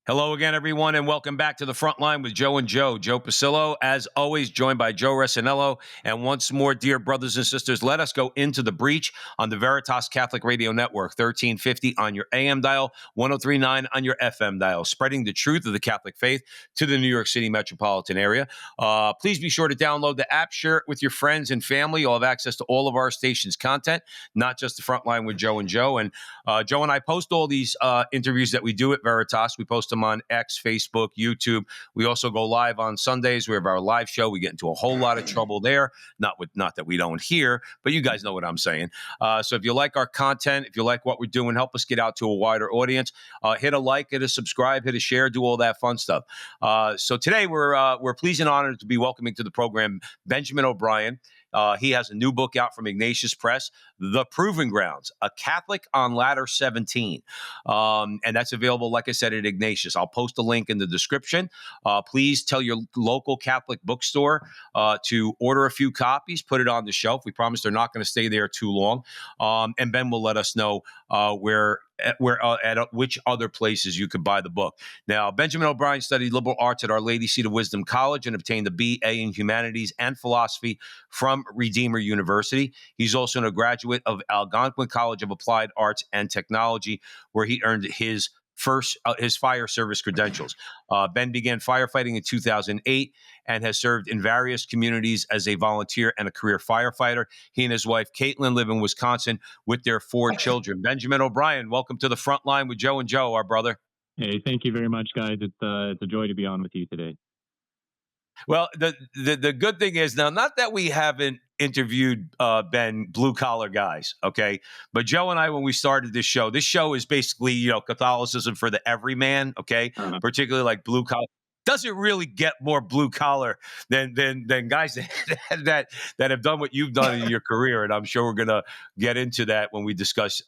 Hello again, everyone, and welcome back to the front line with Joe and Joe. Joe Pasillo, as always, joined by Joe Resinello. And once more, dear brothers and sisters, let us go into the breach on the Veritas Catholic Radio Network, 1350 on your AM dial, 1039 on your FM dial, spreading the truth of the Catholic faith to the New York City metropolitan area. Please be sure to download the app, share it with your friends and family. You'll have access to all of our station's content, not just the front line with Joe and Joe. And Joe and I post all these interviews that we do at Veritas. We post them on X, Facebook, YouTube. We also go live on Sundays. We have our live show. We get into a whole lot of trouble there. Not that we don't hear, but you guys know what I'm saying. So if you like our content, if you like what we're doing, help us get out to a wider audience. Hit a like, hit a subscribe, hit a share, do all that fun stuff. So today we're pleased and honored to be welcoming to the program Benjamin O'Brien. He has a new book out from Ignatius Press, The Proving Grounds, A Catholic on Ladder 17. And that's available, like I said, at Ignatius. I'll post a link in the description. Please tell your local Catholic bookstore to order a few copies, put it on the shelf. We promise they're not going to stay there too long. And Ben will let us know at which other places you could buy the book. Now, Benjamin O'Brien studied liberal arts at Our Lady Seat of Wisdom College and obtained a BA in Humanities and Philosophy from Redeemer University. He's also a graduate of Algonquin College of Applied Arts and Technology, where he earned his fire service credentials. Ben began firefighting in 2008 and has served in various communities as a volunteer and a career firefighter. He and his wife, Caitlin, live in Wisconsin with their 4 children. Benjamin O'Brien, welcome to the front line with Joe and Joe, our brother. Hey, thank you very much, guys. It's a joy to be on with you today. Well, the good thing is now, not that we haven't interviewed Ben blue collar guys, okay, but Joe and I, when we started this show is basically Catholicism for the everyman, okay, particularly like blue collar. Doesn't really get more blue collar than guys that have done what you've done in your career, and I'm sure we're gonna get into that when we discuss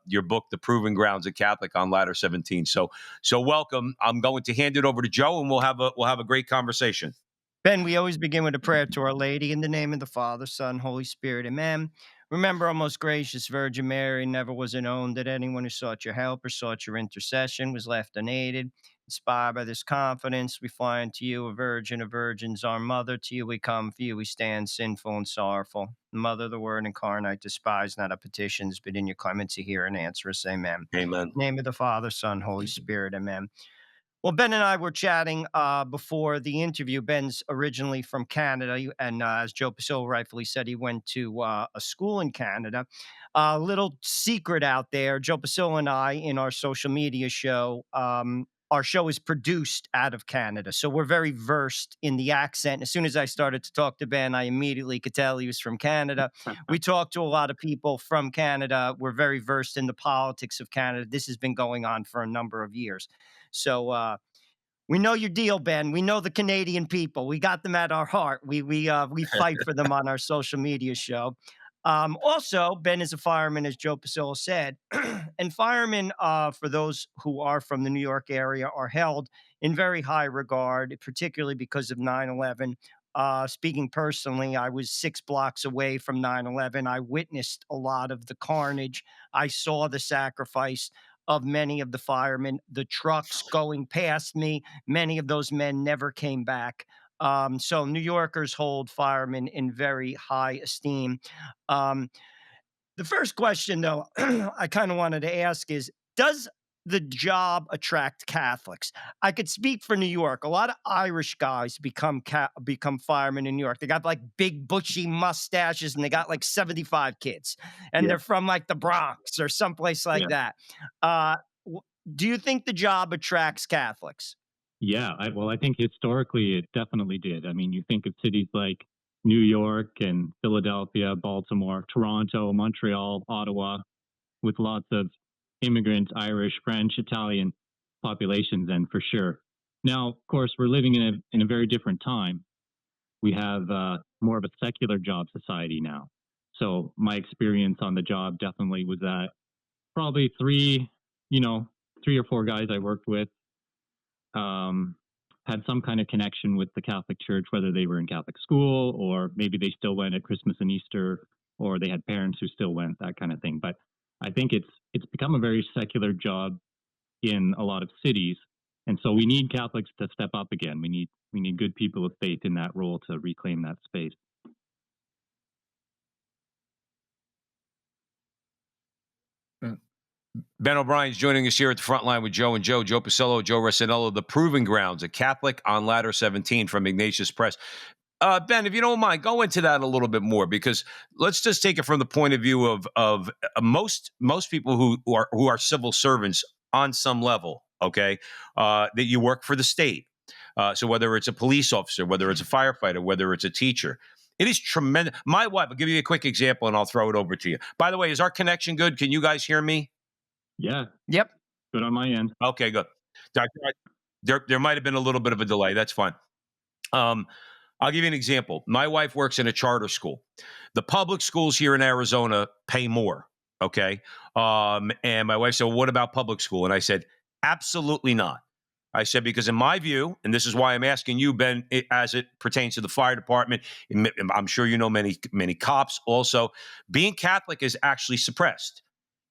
your book, The Proving Grounds of Catholic on Ladder 17. So welcome. I'm going to hand it over to Joe, and we'll have a great conversation. Ben, we always begin with a prayer to Our Lady in the name of the Father, Son, Holy Spirit. Amen. Remember, our most gracious Virgin Mary, never was it known that anyone who sought your help or sought your intercession was left unaided. Inspired by this confidence, we fly unto you, a virgin of virgins, our mother. To you we come, for you we stand, sinful and sorrowful. Mother of the Word incarnate, despise not our petitions, but in your clemency hear and answer us. Amen. Amen. In the name of the Father, Son, Holy Spirit. Amen. Well, Ben and I were chatting before the interview. Ben's originally from Canada, and as Joe Pasillo rightfully said, he went to a school in Canada. A little secret out there, Joe Pasillo and I, in our social media show, our show is produced out of Canada, so we're very versed in the accent. As soon as I started to talk to Ben, I immediately could tell he was from Canada. We talked to a lot of people from Canada. We're very versed in the politics of Canada. This has been going on for a number of years. So we know your deal, Ben. We know the Canadian people. We got them at our heart. We fight for them on our social media show. Also, Ben is a fireman, as Joe Pasillo said, and firemen, for those who are from the New York area, are held in very high regard, particularly because of 9/11. Speaking personally, I was 6 blocks away from 9/11. I witnessed a lot of the carnage. I saw the sacrifice of many of the firemen, the trucks going past me. Many of those men never came back. So New Yorkers hold firemen in very high esteem. Um, the first question, though, I kind of wanted to ask is, does the job attract Catholics? I could speak for New York. A lot of Irish guys become firemen in New York. They got like big bushy mustaches and they got like 75 kids, and they're from like the Bronx or someplace like that. Uh, w- do you think the job attracts Catholics? Yeah, I think historically it definitely did. I mean, you think of cities like New York and Philadelphia, Baltimore, Toronto, Montreal, Ottawa, with lots of immigrant Irish, French, Italian populations, and for sure. Now, of course, we're living in a very different time. We have more of a secular job society now. So my experience on the job definitely was that probably you know, 3 or 4 guys I worked with um, had some kind of connection with the Catholic Church, whether they were in Catholic school or maybe they still went at Christmas and Easter, or they had parents who still went, that kind of thing. But I think it's become a very secular job in a lot of cities, And so we need Catholics to step up again. We need good people of faith in that role to reclaim that space. Ben O'Brien's joining us here at the front line with Joe and Joe Pasillo, Joe Resinello, The Proving Grounds, a Catholic on Ladder 17 from Ignatius Press. Ben, if you don't mind, go into that a little bit more, because let's just take it from the point of view of most people who are civil servants on some level, okay, that you work for the state. So whether it's a police officer, whether it's a firefighter, whether it's a teacher, it is tremendous. My wife, I'll give you a quick example and I'll throw it over to you. By the way, is our connection good? Can you guys hear me? Yeah. Yep. Good on my end. Okay, good. There might have been a little bit of a delay. That's fine. I'll give you an example. My wife works in a charter school. The public schools here in Arizona pay more. Okay. And my wife said, well, what about public school? And I said, absolutely not. I said, because in my view, and this is why I'm asking you, Ben, as it pertains to the fire department, I'm sure you know many cops also, being Catholic is actually suppressed.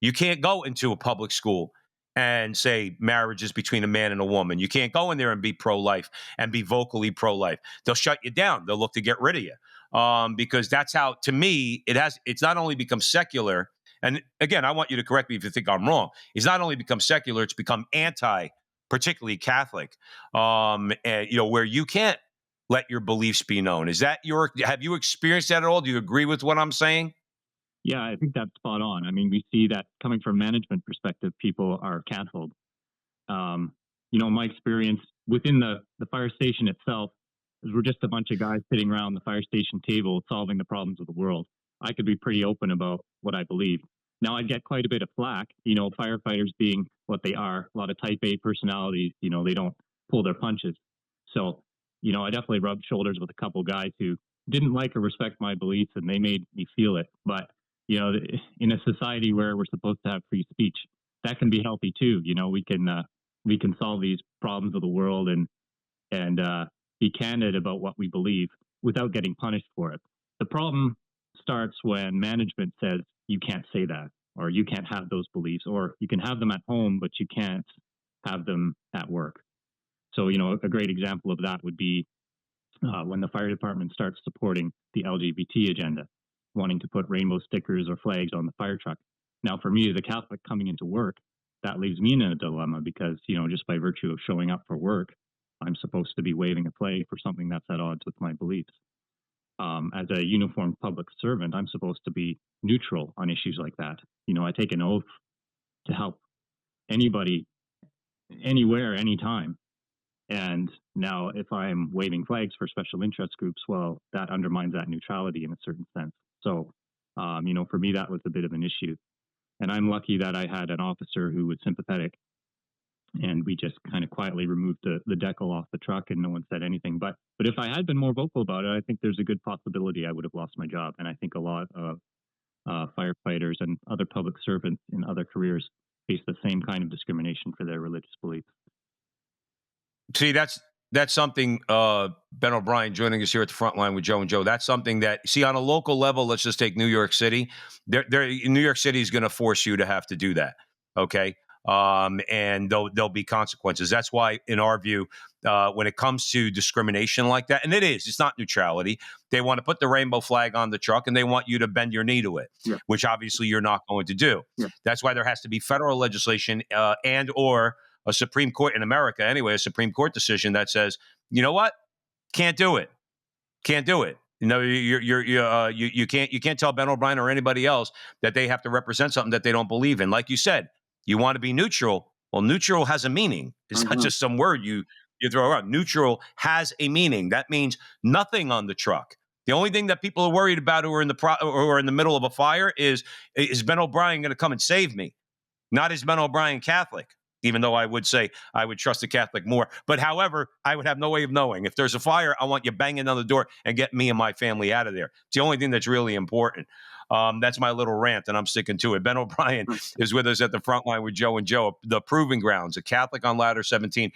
You can't go into a public school and say marriage is between a man and a woman. You can't go in there and be pro-life and be vocally pro-life. They'll shut you down. They'll look to get rid of you, because that's how, to me, it's not only become secular. And again, I want you to correct me if you think I'm wrong. It's not only become secular, it's become particularly Catholic, and, where you can't let your beliefs be known. Have you experienced that at all? Do you agree with what I'm saying? Yeah, I think that's spot on. I mean, we see that coming from management perspective, people are canceled. My experience within the fire station itself is we're just a bunch of guys sitting around the fire station table solving the problems of the world. I could be pretty open about what I believe. Now, I get quite a bit of flack, firefighters being what they are, a lot of type A personalities, they don't pull their punches. So, I definitely rubbed shoulders with a couple guys who didn't like or respect my beliefs, and they made me feel it. But in a society where we're supposed to have free speech, that can be healthy too. We can solve these problems of the world and be candid about what we believe without getting punished for it. The problem starts when management says you can't say that, or you can't have those beliefs, or you can have them at home, but you can't have them at work. So, a great example of that would be when the fire department starts supporting the LGBT agenda, wanting to put rainbow stickers or flags on the fire truck. Now, for me as a Catholic coming into work, that leaves me in a dilemma because, just by virtue of showing up for work, I'm supposed to be waving a flag for something that's at odds with my beliefs. As a uniformed public servant, I'm supposed to be neutral on issues like that. I take an oath to help anybody, anywhere, anytime. And now if I'm waving flags for special interest groups, well, that undermines that neutrality in a certain sense. So, for me, that was a bit of an issue. And I'm lucky that I had an officer who was sympathetic, and we just kind of quietly removed the decal off the truck and no one said anything. But if I had been more vocal about it, I think there's a good possibility I would have lost my job. And I think a lot of firefighters and other public servants in other careers face the same kind of discrimination for their religious beliefs. See, that's something, Ben O'Brien joining us here at the front line with Joe and Joe. That's something that, on a local level, let's just take New York City. New York City is going to force you to have to do that. Okay. And there'll be consequences. That's why, in our view, when it comes to discrimination like that, and it's not neutrality. They want to put the rainbow flag on the truck and they want you to bend your knee to it, which obviously you're not going to do. Yeah. That's why there has to be federal legislation and or a Supreme Court in America, anyway, a Supreme Court decision that says, you know what, can't do it. You can't tell Ben O'Brien or anybody else that they have to represent something that they don't believe in. Like you said, you want to be neutral. Well, neutral has a meaning. It's not just some word you throw around. Neutral has a meaning. That means nothing on the truck. The only thing that people are worried about who are in the middle of a fire is Ben O'Brien going to come and save me? Not is Ben O'Brien Catholic? Even though I would say I would trust the Catholic more. But however, I would have no way of knowing. If there's a fire, I want you banging on the door and get me and my family out of there. It's the only thing that's really important. That's my little rant, and I'm sticking to it. Ben O'Brien is with us at the front line with Joe and Joe, The Proving Grounds, a Catholic on Ladder 17.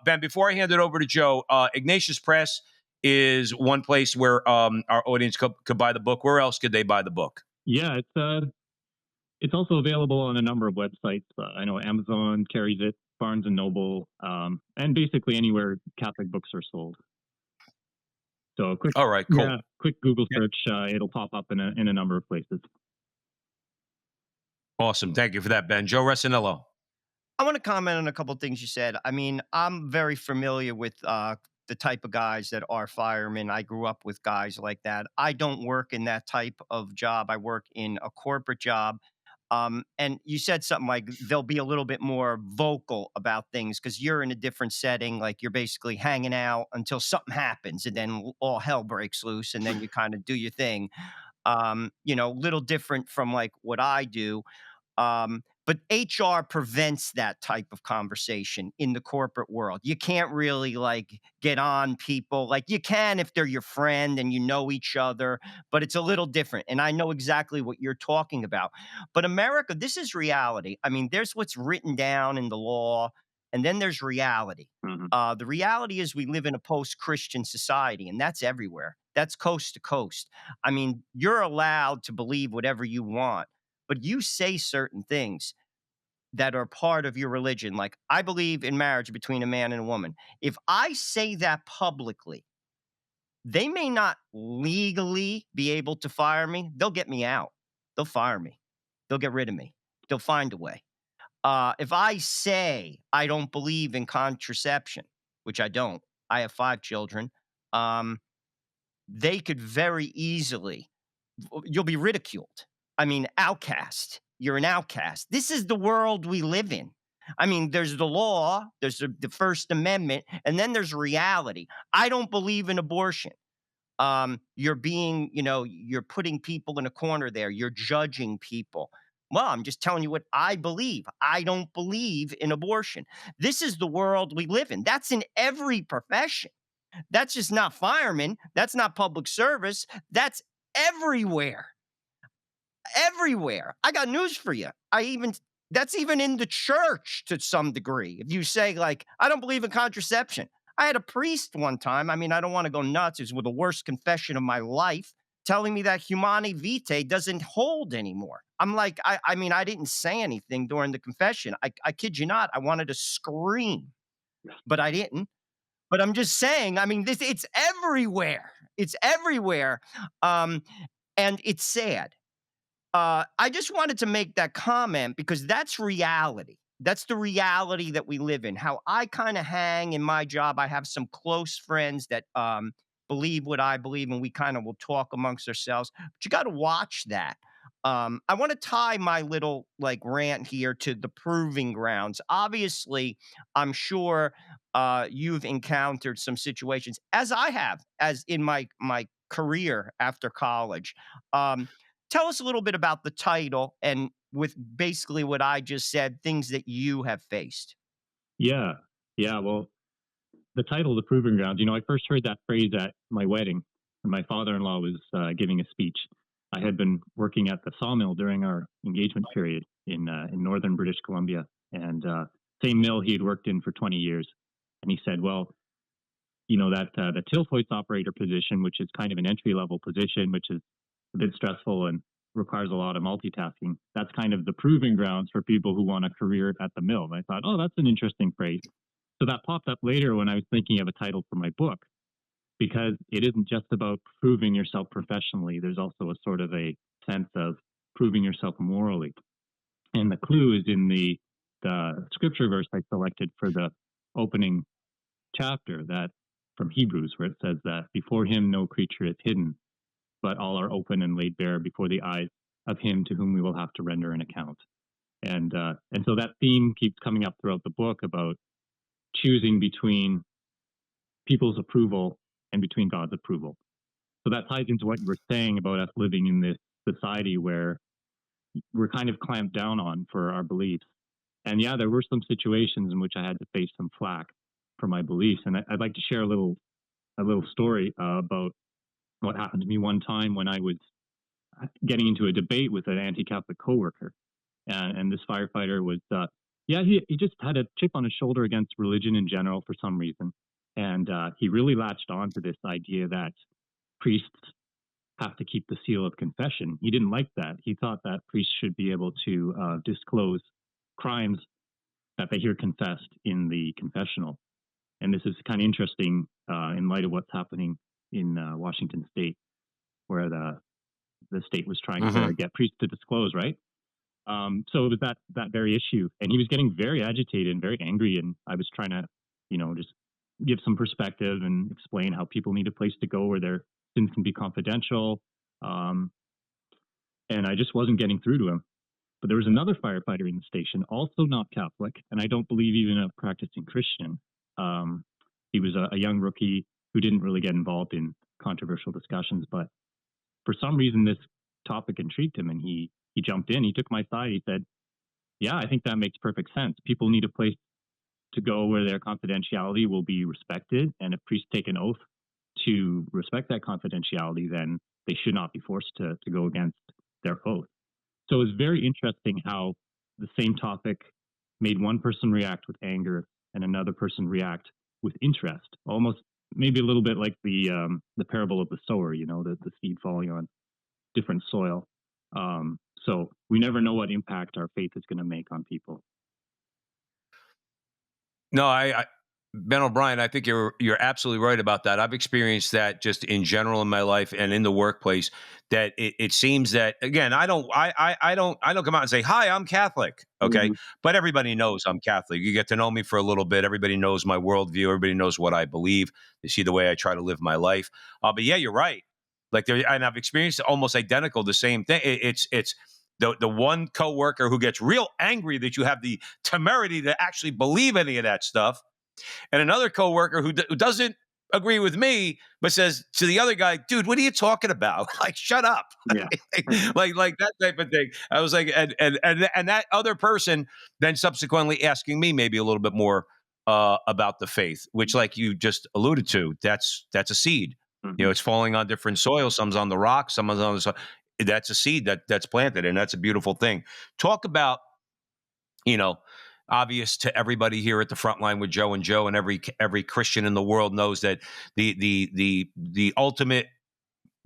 Ben, before I hand it over to Joe, Ignatius Press is one place where our audience could buy the book. Where else could they buy the book? Yeah, it's also available on a number of websites. I know Amazon carries it. Barnes and Noble, and basically anywhere Catholic books are sold. So a quick, All right, cool. yeah, quick Google search, it'll pop up in a number of places. Awesome. Thank you for that, Ben. Joe Resinello. I want to comment on a couple of things you said. I mean, I'm very familiar with the type of guys that are firemen. I grew up with guys like that. I don't work in that type of job. I work in a corporate job. And you said something like they'll be a little bit more vocal about things because you're in a different setting. Like you're basically hanging out until something happens and then all hell breaks loose and then you kind of do your thing. Little different from like what I do. But HR prevents that type of conversation in the corporate world. You can't really like get on people like you can if they're your friend and you know each other, but it's a little different. And I know exactly what you're talking about. But America, this is reality. I mean, there's what's written down in the law, and then there's reality. Mhm. The reality is we live in a post-Christian society, and that's everywhere. That's coast to coast. I mean, you're allowed to believe whatever you want, but you say certain things that are part of your religion. Like, I believe in marriage between a man and a woman. If I say that publicly, they may not legally be able to fire me. They'll get me out. They'll fire me. They'll get rid of me. They'll find a way. If I say I don't believe in contraception, which I don't, I have 5 children, um, they could very easily you'll be ridiculed. I mean, outcast. You're an outcast. This is the world we live in. I mean, there's the law, there's the First Amendment, and then there's reality. I don't believe in abortion. You're putting people in a corner there. You're judging people. Well, I'm just telling you what I believe. I don't believe in abortion. This is the world we live in. That's in every profession. That's just not firemen. That's not public service. That's everywhere. Everywhere. I got news for you. That's even in the church to some degree. If you say, like, I don't believe in contraception. I had a priest one time. I mean, I don't want to go nuts. It was the worst confession of my life, telling me that Humani Vitae doesn't hold anymore. I'm like, I mean, I didn't say anything during the confession. I kid you not. I wanted to scream, but I didn't. But I'm just saying, I mean, it's everywhere. It's everywhere. And it's sad. I just wanted to make that comment because that's reality. That's the reality that we live in. How I kind of hang in my job. I have some close friends that believe what I believe, and we kind of will talk amongst ourselves. But you got to watch that. I want to tie my little like rant here to the proving grounds. Obviously, I'm sure you've encountered some situations, as I have, as in my career after college. Um, Tell us a little bit about the title and with basically what I just said, things that you have faced. Yeah. Yeah. Well, the title, The Proving Grounds, I first heard that phrase at my wedding when my father-in-law was giving a speech. I had been working at the sawmill during our engagement period in northern British Columbia, and same mill he had worked in for 20 years. And he said, well, that the tilt hoist operator position, which is kind of an entry level position, which is a bit stressful and requires a lot of multitasking. That's kind of the proving grounds for people who want a career at the mill. And I thought, oh, that's an interesting phrase. So that popped up later when I was thinking of a title for my book, because it isn't just about proving yourself professionally. There's also a sort of a sense of proving yourself morally. And the clue is in the scripture verse I selected for the opening chapter, that from Hebrews, where it says that before him no creature is hidden, but all are open and laid bare before the eyes of him to whom we will have to render an account. And so that theme keeps coming up throughout the book about choosing between people's approval and between God's approval. So that ties into what you were saying about us living in this society where we're kind of clamped down on for our beliefs. And yeah, there were some situations in which I had to face some flack for my beliefs. And I'd like to share a little story about what happened to me one time when I was getting into a debate with an anti-Catholic coworker. And this firefighter was, he just had a chip on his shoulder against religion in general for some reason. And he really latched on to this idea that priests have to keep the seal of confession. He didn't like that. He thought that priests should be able to disclose crimes that they hear confessed in the confessional. And this is kind of interesting in light of what's happening in Washington State, where the state was trying Hmm. to get priests to disclose, right? So it was that very issue, and he was getting very agitated and very angry, and I was trying to, just give some perspective and explain how people need a place to go where their sins can be confidential, um, and I just wasn't getting through to him. But there was another firefighter in the station, also not Catholic, and I don't believe even a practicing Christian. Um, he was a young rookie who didn't really get involved in controversial discussions, but for some reason this topic intrigued him, and he jumped in. He took my side. He said, "Yeah, I think that makes perfect sense. People need a place to go where their confidentiality will be respected, and if priests take an oath to respect that confidentiality, then they should not be forced to go against their oath." So it's very interesting how the same topic made one person react with anger and another person react with interest, almost maybe a little bit like the parable of the sower, the seed falling on different soil. So we never know what impact our faith is going to make on people. No, Ben O'Brien, I think you're absolutely right about that. I've experienced that just in general in my life and in the workplace. That it seems that, again, I don't come out and say, "Hi, I'm Catholic." Okay, Mhm. but everybody knows I'm Catholic. You get to know me for a little bit. Everybody knows my worldview. Everybody knows what I believe. They see the way I try to live my life. But yeah, you're right. Like there, and I've experienced almost identical the same thing. It's the one coworker who gets real angry that you have the temerity to actually believe any of that stuff, and another coworker who doesn't agree with me but says to the other guy, "Dude, what are you talking about? Like, shut up!" Yeah. like that type of thing. I was like, and that other person then subsequently asking me maybe a little bit more about the faith, which, like you just alluded to, that's a seed. Mhm. It's falling on different soil. Some's on the rock, someone's on the soil. That's a seed that's planted, and that's a beautiful thing. Talk about, you know, obvious to everybody here at the front line with Joe and Joe, and every Christian in the world knows that the ultimate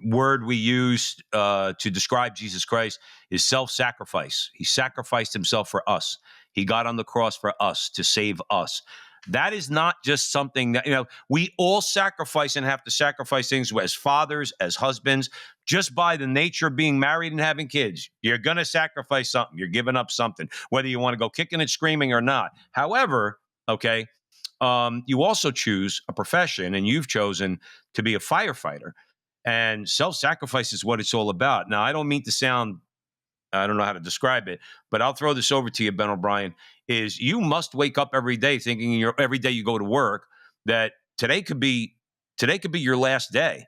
word we use to describe Jesus Christ is self-sacrifice. He sacrificed himself for us. He got on the cross for us to save us. That is not just something that, we all sacrifice and have to sacrifice things as fathers, as husbands, just by the nature of being married and having kids. You're going to sacrifice something. You're giving up something, whether you want to go kicking and screaming or not. However, okay, you also choose a profession, and you've chosen to be a firefighter. And self sacrifice is what it's all about. Now, I don't mean to sound, I don't know how to describe it, but I'll throw this over to you, Ben O'Brien. Is you must wake up every day thinking every day you go to work that today could be your last day.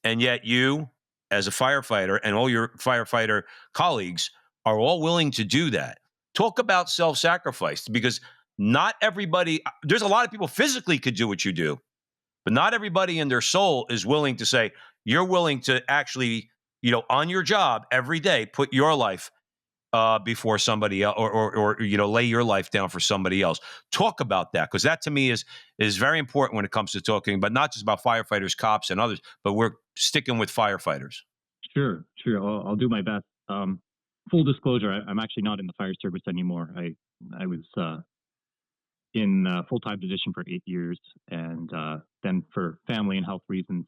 And yet you, as a firefighter, and all your firefighter colleagues are all willing to do that. Talk about self sacrifice, because not everybody, there's a lot of people physically could do what you do, but not everybody in their soul is willing to say, you're willing to actually, on your job every day, put your life before somebody else, or lay your life down for somebody else. Talk about that, because that to me is very important when it comes to talking, but not just about firefighters, cops, and others, but we're sticking with firefighters. Sure. I'll do my best. Full disclosure, I'm actually not in the fire service anymore. I was in a full-time position for 8 years, and then for family and health reasons,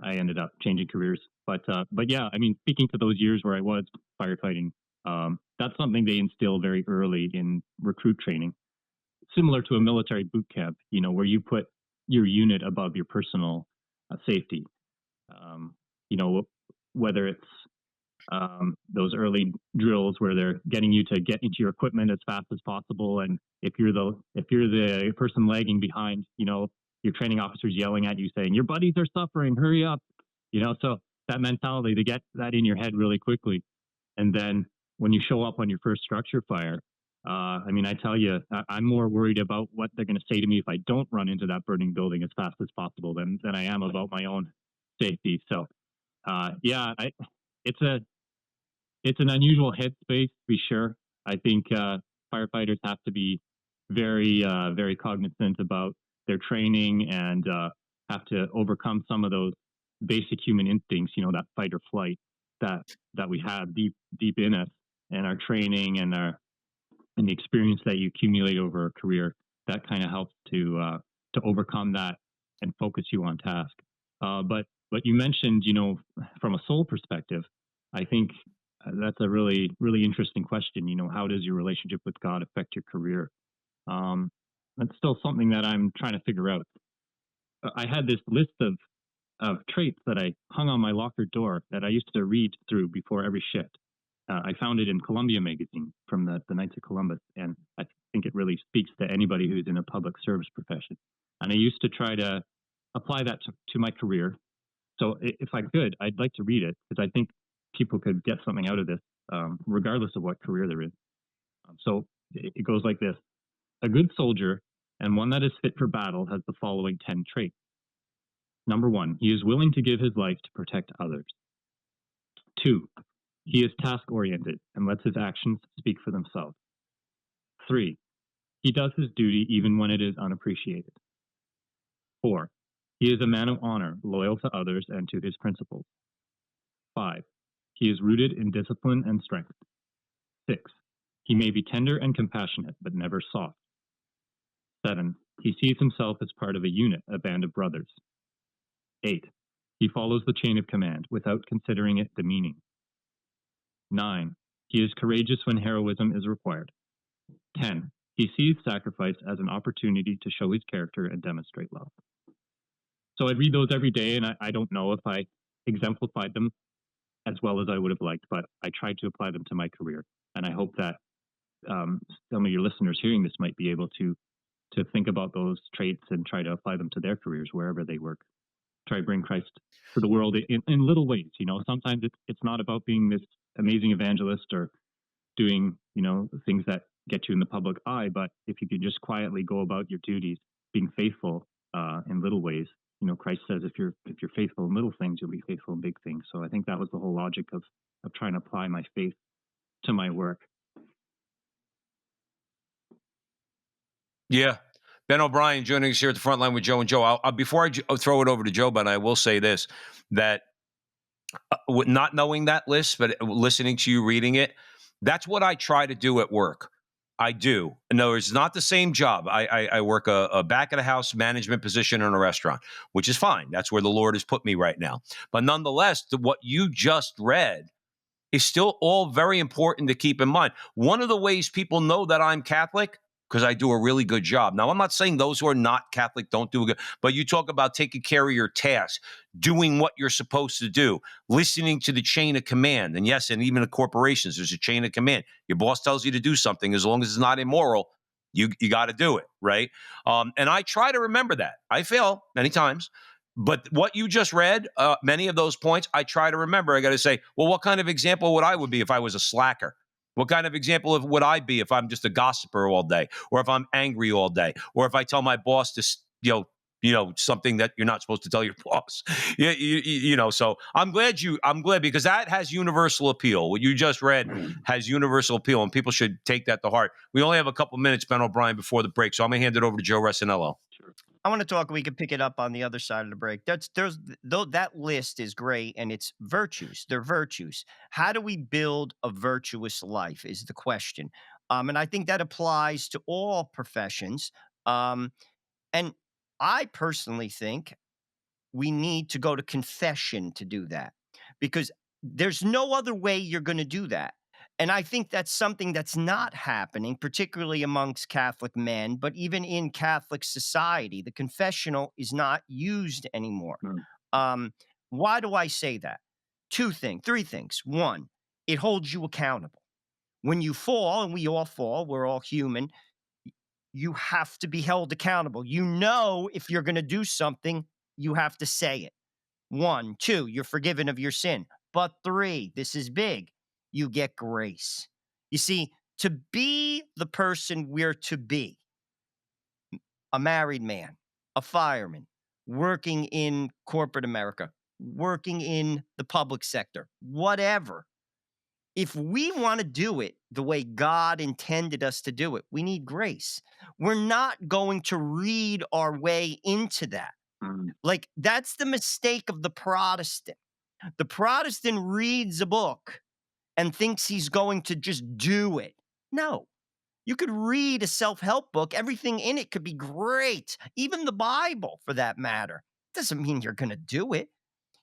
I ended up changing careers. But yeah, I mean, speaking to those years where I was firefighting, that's something they instill very early in recruit training, similar to a military boot camp, where you put your unit above your personal safety. Um, you know, whether it's those early drills where they're getting you to get into your equipment as fast as possible, and if you're the person lagging behind, your training officer's yelling at you saying your buddies are suffering, hurry up, so that mentality to get that in your head really quickly, and then when you show up on your first structure fire, I mean, I tell you, I'm more worried about what they're going to say to me if I don't run into that burning building as fast as possible than I am about my own safety. So yeah, it's a it's an unusual headspace to be sure. I think firefighters have to be very cognizant about their training, and have to overcome some of those basic human instincts, that fight or flight that we have deep in us, and our training and our and the experience that you accumulate over a career, that kind of helps to overcome that and focus you on task. But you mentioned, from a soul perspective, I think that's a really really interesting question. How does your relationship with God affect your career? That's still something that I'm trying to figure out. I had this list of traits that I hung on my locker door that I used to read through before every shift. I found it in Columbia magazine from the Knights of Columbus, and I think it really speaks to anybody who's in a public service profession. And I used to try to apply that to my career. So if I could, I'd like to read it because I think people could get something out of this, regardless of what career they're in. So it goes like this. A good soldier and one that is fit for battle has the following 10 traits. Number 1, he is willing to give his life to protect others. 2, he is task-oriented and lets his actions speak for themselves. 3, he does his duty even when it is unappreciated. 4, he is a man of honor, loyal to others and to his principles. 5, he is rooted in discipline and strength. 6, he may be tender and compassionate, but never soft. 7, he sees himself as part of a unit, a band of brothers. 8, he follows the chain of command without considering it demeaning. 9, he is courageous when heroism is required. 10, he sees sacrifice as an opportunity to show his character and demonstrate love. So I read those every day, and I don't know if I exemplified them as well as I would have liked, but I tried to apply them to my career. And I hope that some of your listeners hearing this might be able to think about those traits and try to apply them to their careers wherever they work. Try to bring Christ to the world in little ways. Sometimes it's not about being this amazing evangelist or doing, things that get you in the public eye, but if you could just quietly go about your duties, being faithful in little ways. Christ says if you're faithful in little things, you'll be faithful in big things. So I think that was the whole logic of trying to apply my faith to my work. Yeah. Ben O'Brien joining us here at the front line with Joe and Joe. Before I throw it over to Joe, but I will say this, that not knowing that list, but listening to you reading it, that's what I try to do at work. I do. No, it's not the same job. I work a back of the house management position in a restaurant, which is fine. That's where the Lord has put me right now. But nonetheless, what you just read is still all very important to keep in mind. One of the ways people know that I'm Catholic, because I do a really good job. Now, I'm not saying those who are not Catholic don't do a good, but you talk about taking care of your tasks, doing what you're supposed to do, listening to the chain of command. And yes, and even in corporations, there's a chain of command. Your boss tells you to do something, as long as it's not immoral, you got to do it, right? And I try to remember that. I fail many times. But what you just read, many of those points, I try to remember. I got to say, well, what kind of example would be if I was a slacker? What kind of example would I be if I'm just a gossiper all day, or if I'm angry all day, or if I tell my boss to, something that you're not supposed to tell your boss? So I'm glad because that has universal appeal. What you just read has universal appeal, and people should take that to heart. We only have a couple minutes, Ben O'Brien, before the break, so I'm going to hand it over to Joe Resinello. Sure. I want to talk. We can pick it up on the other side of the break. That list is great, and it's virtues. They're virtues. How do we build a virtuous life? Is the question. And I think that applies to all professions. And I personally think we need to go to confession to do that, because there's no other way you're going to do that. And I think that's something that's not happening, particularly amongst Catholic men, but even in Catholic society, the confessional is not used anymore. Um, why do I say that? Three things. One, it holds you accountable. When you fall, and we all fall, we're all human, you have to be held accountable. If you're going to do something, you have to say it. 1, 2, you're forgiven of your sin. But 3, this is big, you get grace. You see, to be the person we're to be, a married man, a fireman, working in corporate America, working in the public sector, whatever. If we want to do it the way God intended us to do it, we need grace. We're not going to read our way into that. Like, that's the mistake of the Protestant. The Protestant reads a book and thinks he's going to just do it. No, You could read a self-help book. Everything in it could be great, even the Bible for that matter. Doesn't mean you're going to do it.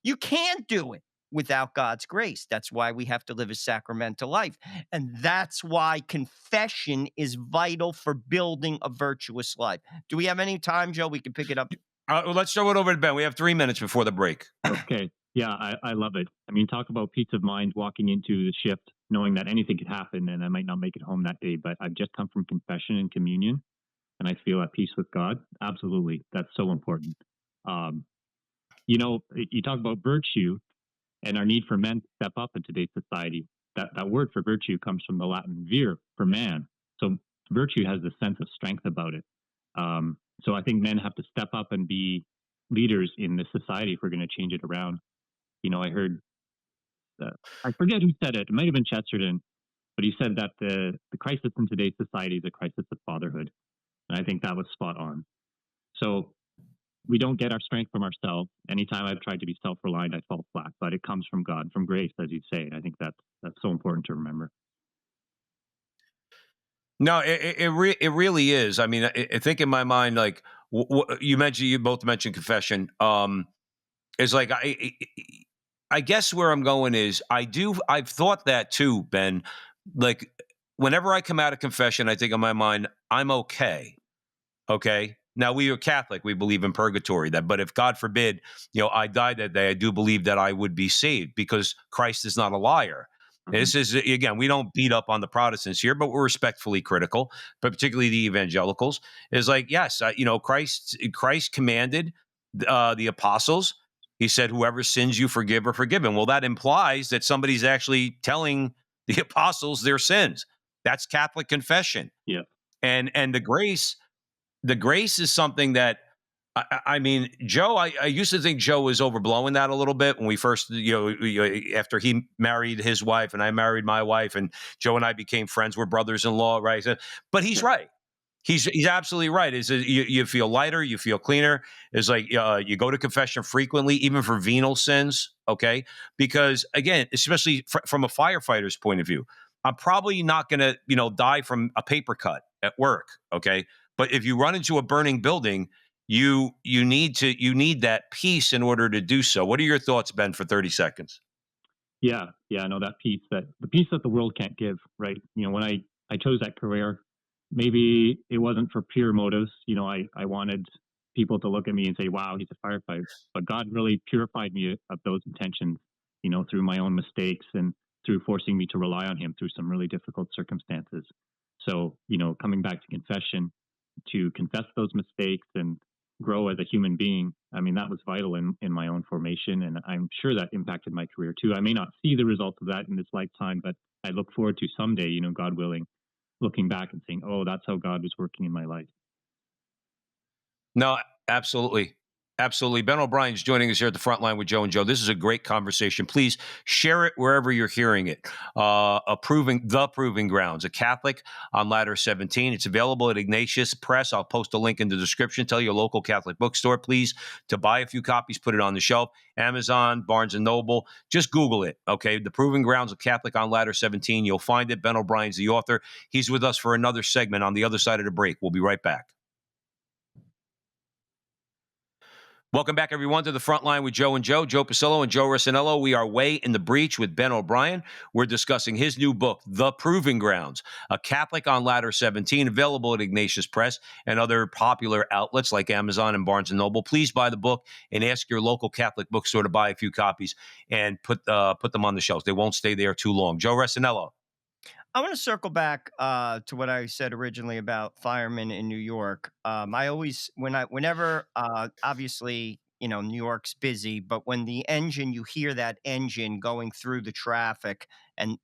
You can't do it without God's grace. That's why we have to live a sacramental life. And that's why confession is vital for building a virtuous life. Do we have any time, Joe? We can pick it up. Well, let's throw it over to Ben. We have 3 minutes before the break. Okay. Yeah, I love it. I mean, talk about peace of mind walking into the shift, knowing that anything could happen and I might not make it home that day, but I've just come from confession and communion and I feel at peace with God. Absolutely. That's so important. Um, you talk about virtue and our need for men to step up in today's society. That word for virtue comes from the Latin vir, for man. So virtue has a sense of strength about it. So I think men have to step up and be leaders in this society if we're going to change it around. I heard, I forget who said it. It might have been Chesterton, but he said that the crisis in today's society is a crisis of fatherhood. And I think that was spot on. So we don't get our strength from ourselves. Anytime I've tried to be self-reliant, I fall flat, but it comes from God, from grace, as you say. And I think that's so important to remember. No, it really is. I mean, I think in my mind, like you both mentioned confession. Is like I guess where I'm going is I've thought that too, Ben. Like whenever I come out of confession, I think in my mind I'm okay. Okay. Now we are Catholic. We believe in purgatory. But if God forbid, I died that day, I do believe that I would be saved because Christ is not a liar. This is, again, we don't beat up on the Protestants here, but we're respectfully critical, but particularly the evangelicals. Is like, yes, Christ commanded the apostles. He said, whoever sins you forgive are forgiven. Well, that implies that somebody's actually telling the apostles their sins. That's Catholic confession. Yeah. And the grace is something that, I mean, Joe, I used to think Joe was overblowing that a little bit when we first, after he married his wife and I married my wife and Joe and I became friends, we're brothers-in-law, right? But he's right. He's absolutely right. You feel lighter, you feel cleaner. It's like you go to confession frequently, even for venal sins, okay? Because again, especially from a firefighter's point of view, I'm probably not going to, die from a paper cut at work, okay? But if you run into a burning building, you need that peace in order to do so. What are your thoughts, Ben, for 30 seconds? Yeah, I know the peace that the world can't give, right? When I chose that career, maybe it wasn't for pure motives. I wanted people to look at me and say, wow, he's a firefighter. But God really purified me of those intentions, through my own mistakes and through forcing me to rely on him through some really difficult circumstances. So, coming back to confession, to confess those mistakes and grow as a human being, I mean, that was vital in my own formation. And I'm sure that impacted my career too. I may not see the results of that in this lifetime, but I look forward to someday, God willing, looking back and saying, oh, that's how God was working in my life. No, absolutely. Absolutely. Ben O'Brien's joining us here at the front line with Joe and Joe. This is a great conversation. Please share it wherever you're hearing it. The Proving Grounds, a Catholic on Ladder 17. It's available at Ignatius Press. I'll post a link in the description. Tell your local Catholic bookstore, please, to buy a few copies, put it on the shelf. Amazon, Barnes & Noble. Just Google it, okay? The Proving Grounds, a Catholic on Ladder 17. You'll find it. Ben O'Brien's the author. He's with us for another segment on the other side of the break. We'll be right back. Welcome back, everyone, to the front line with Joe and Joe Pasillo and Joe Rossinello. We are way in the breach with Ben O'Brien. We're discussing his new book, The Proving Grounds, a Catholic on Ladder 17, available at Ignatius Press and other popular outlets like Amazon and Barnes & Noble. Please buy the book and ask your local Catholic bookstore to buy a few copies and put them on the shelves. They won't stay there too long. Joe Rossinello. I want to circle back to what I said originally about firemen in New York. I always, whenever, obviously, New York's busy, but when you hear that engine going through the traffic, and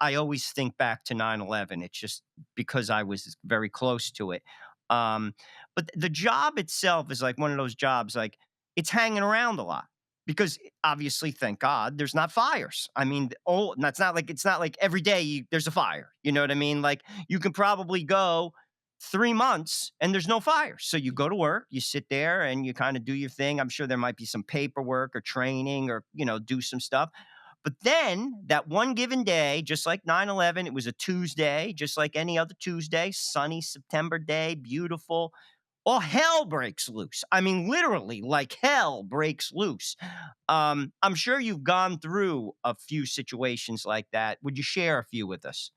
I always think back to 9/11. It's just because I was very close to it. Um, but the job itself is like one of those jobs, like it's hanging around a lot because obviously, thank God, there's not fires. I mean, it's not like every day there's a fire. You know what I mean? Like you can probably go 3 months and there's no fire. So you go to work, you sit there and you kind of do your thing. I'm sure there might be some paperwork or training or do some stuff. But then that one given day, just like 9/11, it was a Tuesday, just like any other Tuesday, sunny September day, beautiful. All hell breaks loose. I mean, literally, like hell breaks loose. I'm sure you've gone through a few situations like that. Would you share a few with us?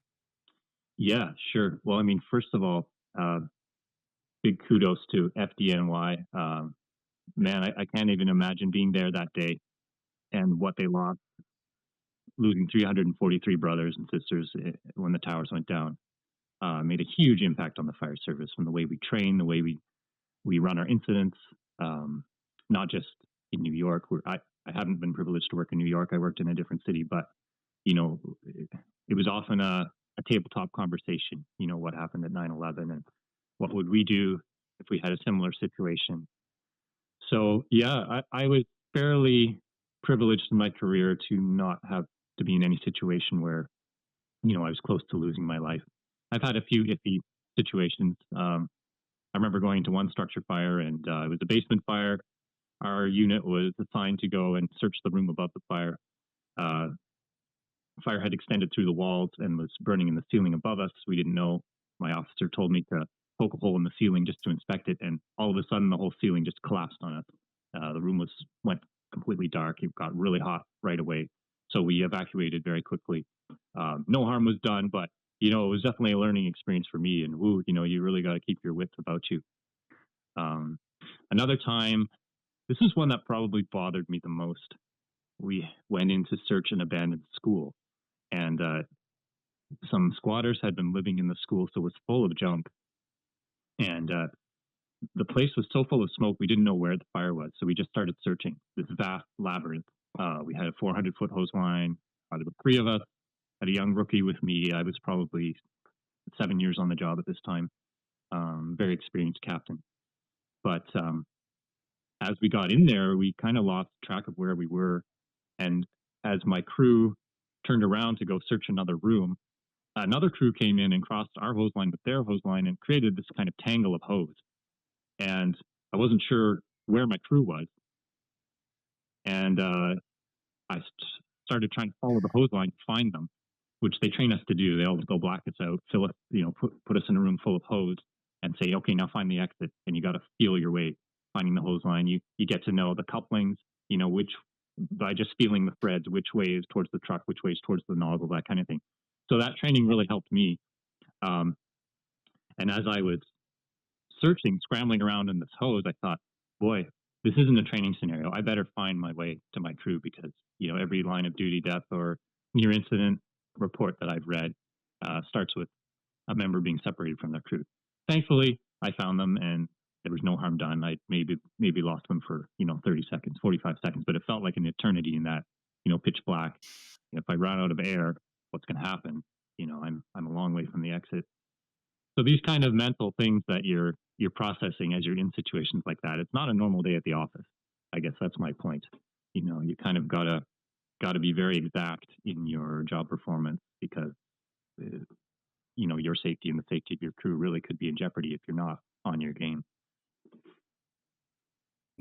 Yeah, sure. Well, I mean, first of all, big kudos to FDNY. Man, I can't even imagine being there that day and what they lost, losing 343 brothers and sisters when the towers went down. Made a huge impact on the fire service from the way we train, the way we run our incidents, not just in New York. Where I haven't been privileged to work in New York. I worked in a different city, but you know, it was often a tabletop conversation. You know, what happened at 9/11 and what would we do if we had a similar situation. So yeah, I was fairly privileged in my career to not have to be in any situation where I was close to losing my life. I've had a few iffy situations. I remember going to one structure fire, and it was a basement fire. Our unit was assigned to go and search the room above the fire. Uh, Fire had extended through the walls and was burning in the ceiling above us. We didn't know. My officer told me to poke a hole in the ceiling just to inspect it, and all of a sudden, the whole ceiling just collapsed on us. The room went completely dark. It got really hot right away, so we evacuated very quickly. No harm was done, but it was definitely a learning experience for me. And you really got to keep your wits about you. Um, Another time, this is one that probably bothered me the most. We went in to search an abandoned school, and some squatters had been living in the school, so it was full of junk. And the place was so full of smoke, we didn't know where the fire was. So we just started searching this vast labyrinth. We had a 400-foot hose line. Out of the three of us, had a young rookie with me. I was probably 7 years on the job at this time. Very experienced captain. But as we got in there, we kind of lost track of where we were. And as my crew turned around to go search another room, another crew came in and crossed our hose line with their hose line and created this kind of tangle of hose. And I wasn't sure where my crew was. And I started trying to follow the hose line to find them, which they train us to do. They'll black us out, fill us, put us in a room full of hose and say, okay, now find the exit. And you got to feel your way finding the hose line. You get to know the couplings, which by just feeling the threads, which way is towards the truck, which way is towards the nozzle, that kind of thing. So that training really helped me. And as I was scrambling around in this hose, I thought, boy, this isn't a training scenario. I better find my way to my crew because, every line of duty, death, or near incident report that I've read starts with a member being separated from their crew. Thankfully, I found them and there was no harm done. I maybe lost them for, 30 seconds, 45 seconds, but it felt like an eternity in that, pitch black. If I run out of air, what's going to happen? I'm a long way from the exit. So these kind of mental things that you're processing as you're in situations like that, it's not a normal day at the office. I guess that's my point. You kind of gotta be very exact in your job performance because your safety and the safety of your crew really could be in jeopardy if you're not on your game.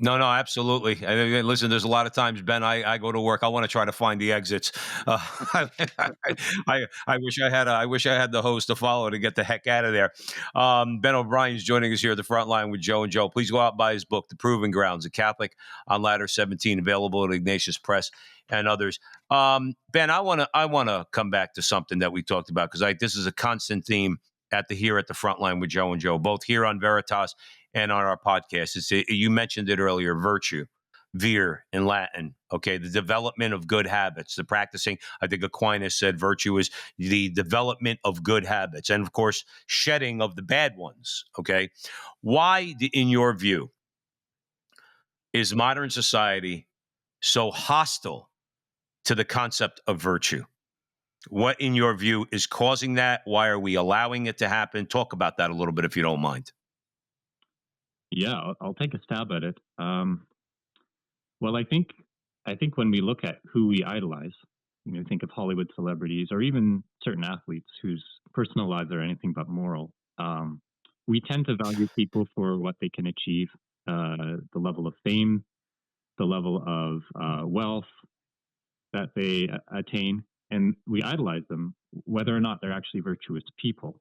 No, absolutely. I mean, listen, there's a lot of times, Ben, I go to work. I want to try to find the exits. I wish I had the hose to follow to get the heck out of there. Ben O'Brien's joining us here at the front line with Joe and Joe. Please go out and buy his book, The Proving Grounds, a Catholic on Ladder 17, available at Ignatius Press and others. Ben, I want to come back to something that we talked about because this is a constant theme here at the front line with Joe and Joe, both here on Veritas and on our podcast. You mentioned it earlier, virtue, vir in Latin. Okay, the development of good habits, the practicing. I think Aquinas said virtue is the development of good habits, and of course, shedding of the bad ones. Okay, why, in your view, is modern society so hostile to the concept of virtue? What, in your view, is causing that? Why are we allowing it to happen? Talk about that a little bit, if you don't mind. Yeah, I'll take a stab at it. Well, I think when we look at who we idolize, think of Hollywood celebrities or even certain athletes whose personal lives are anything but moral. We tend to value people for what they can achieve, the level of fame, the level of wealth, that they attain, and we idolize them, whether or not they're actually virtuous people.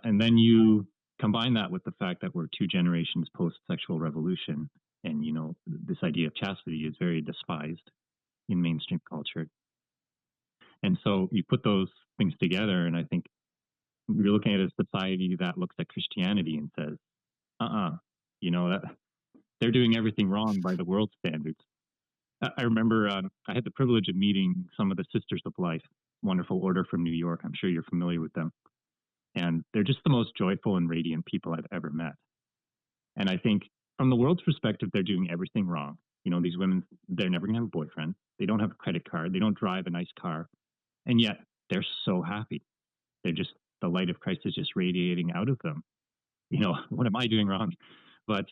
And then you combine that with the fact that we're 2 generations post-sexual revolution, and this idea of chastity is very despised in mainstream culture. And so you put those things together, and I think you're looking at a society that looks at Christianity and says, that they're doing everything wrong by the world standards. I remember I had the privilege of meeting some of the Sisters of Life, wonderful order from New York. I'm sure you're familiar with them. And they're just the most joyful and radiant people I've ever met. And I think from the world's perspective, they're doing everything wrong. These women, they're never going to have a boyfriend. They don't have a credit card. They don't drive a nice car. And yet they're so happy. The light of Christ is just radiating out of them. What am I doing wrong? But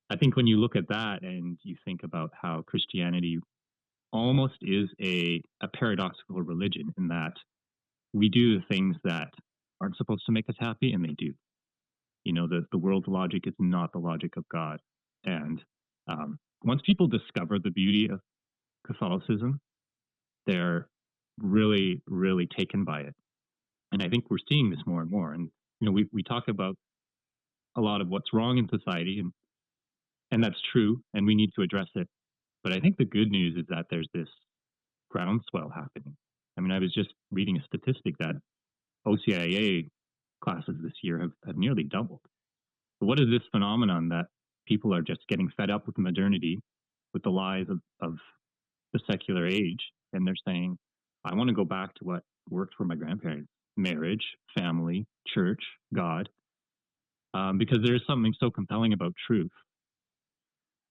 I think when you look at that and you think about how Christianity almost is a paradoxical religion, in that we do the things that aren't supposed to make us happy, and they do. The world's logic is not the logic of God. And once people discover the beauty of Catholicism, they're really, really taken by it. And I think we're seeing this more and more. And we talk about a lot of what's wrong in society, and that's true, and we need to address it. But I think the good news is that there's this groundswell happening. I mean, I was just reading a statistic that OCIA classes this year have nearly doubled. But what is this phenomenon that people are just getting fed up with modernity, with the lies of the secular age, and they're saying, I want to go back to what worked for my grandparents: marriage, family, church, God, because there is something so compelling about truth.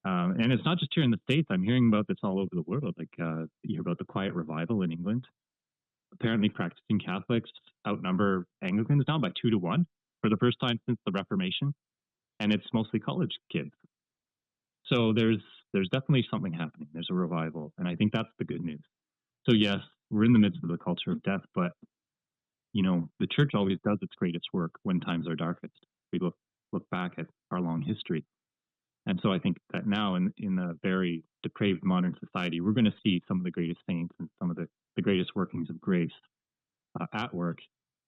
And it's not just here in the States. I'm hearing about this all over the world. Like you hear about the Quiet Revival in England. Apparently practicing Catholics outnumber Anglicans now by 2 to 1 for the first time since the Reformation. And it's mostly college kids. So there's definitely something happening. There's a revival. And I think that's the good news. So yes, we're in the midst of the culture of death, but the church always does its greatest work when times are darkest. We look back at our long history. And so I think that now in a very depraved modern society, we're going to see some of the greatest saints and some of the greatest workings of grace at work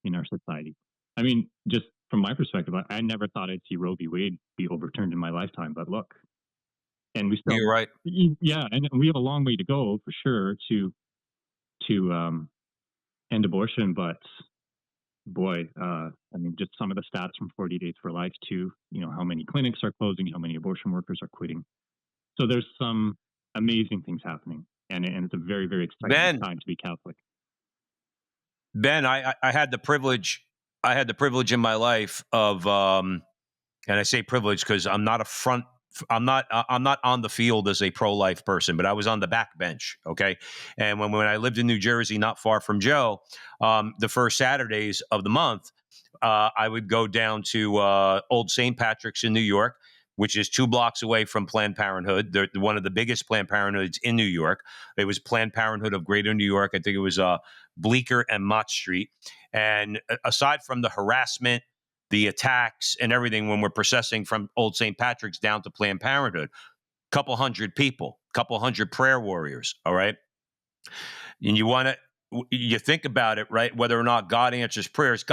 in our society. I mean, just from my perspective, I never thought I'd see Roe v. Wade be overturned in my lifetime, but look. And we still, you're right. Yeah, and we have a long way to go for sure to end abortion, but boy, I mean, just some of the stats from 40 Days for Life too, how many clinics are closing, how many abortion workers are quitting. So there's some amazing things happening, and it's a very, very exciting time to be Catholic. Ben, I had the privilege in my life of, and I say privilege because I'm not I'm not on the field as a pro-life person, but I was on the back bench. Okay. And when I lived in New Jersey, not far from Joe, the first Saturdays of the month, I would go down to Old St. Patrick's in New York, which is 2 blocks away from Planned Parenthood. They're one of the biggest Planned Parenthoods in New York. It was Planned Parenthood of Greater New York. I think it was Bleecker and Mott Street. And aside from the harassment, the attacks and everything, when we're processing from Old St. Patrick's down to Planned Parenthood, couple hundred people, couple hundred prayer warriors. All right. And you think about it, right? Whether or not God answers prayers